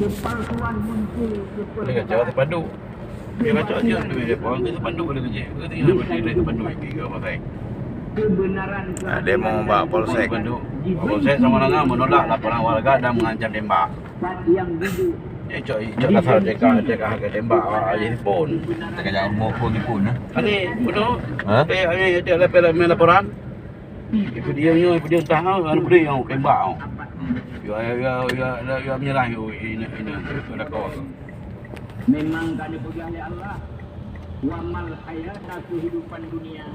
kepalsuan muncul. Boleh kerja terpadu. Dia baca je duit dia orang tu terpadu boleh kerja. Ke tinggal berdiri terpadu lagi ke apa saya. Kebenaran Demo Mbak Polsek. Polsek sama dengan menolak laporan warga dan mengancam tembak. yang duduk Cok asal cek harga tembak aja pun. Tekan jangan mau pun di pun. Ani betul? Ha? Ini dia laporan. Ibu dia tahu kan beri yang tembak. Ya menyerah ini dah kau. memang tak dipuji oleh Allah. Wamal hayata kehidupan dunia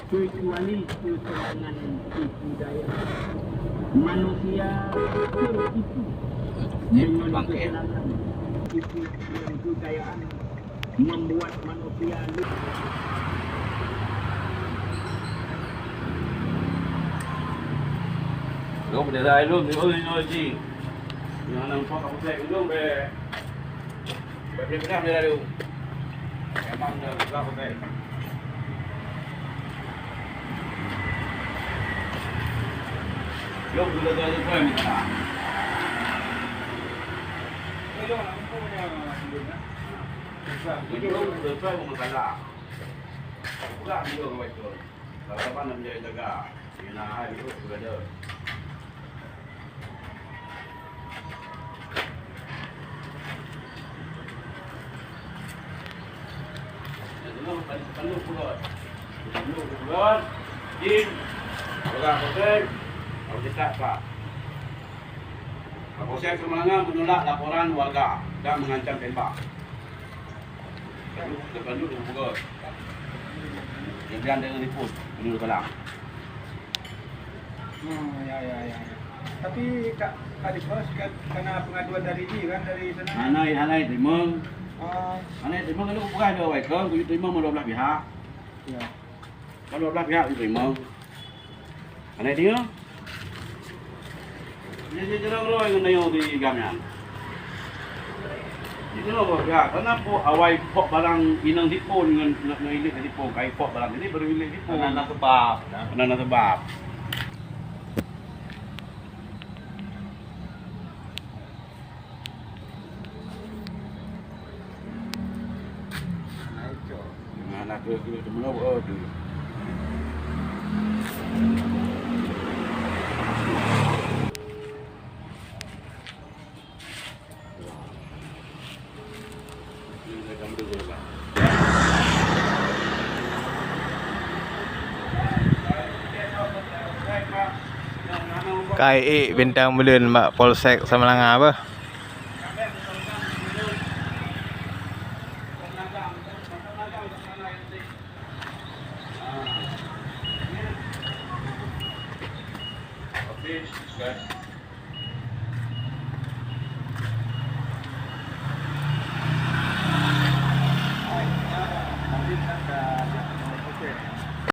kecuali kesenangan tipu daya manusia tertipu dengan kesenangan tipu dan kejayaan membuat manusia Kau boleh dah belum? Kau ni lagi. Yang nampak kamu saya belum be. Benar dia dah. Memang dah berapa kali. Belum sudah dah ada poin ni. Belum punya sebelumnya. Belum sudah poin masalah. Bukan dia kau itu. Kalau apa nak menjadi jaga. Ina hari itu sudah ada. Bulan, Jin, orang Polsek, harus dekat Pak. Polsek Semarang menolak laporan warga dan mengancam tembak. Depan dulu buka. Jangan dengan telefon, dulu kalang. Ya. Tapi Kak Bos kena pengaduan dari dia kan dari sana. Anai terima. Oh, Anai terima kalau bukan dia awak kan, kita terima dua belah pihak. ya. Kalau dua belah pihak kita terima. Anai dia. Dia jarang roy dengan dia di gamian. Itu loh ya, kenapa awal pok barang inang dipon dengan ilik dipon kai pok barang ini baru ilik dipon. Nak sebab. Karena sebab. Nak ke semua tu. KAI Bintang Belun Mbak Polsek Semarang apa? Okay, guys.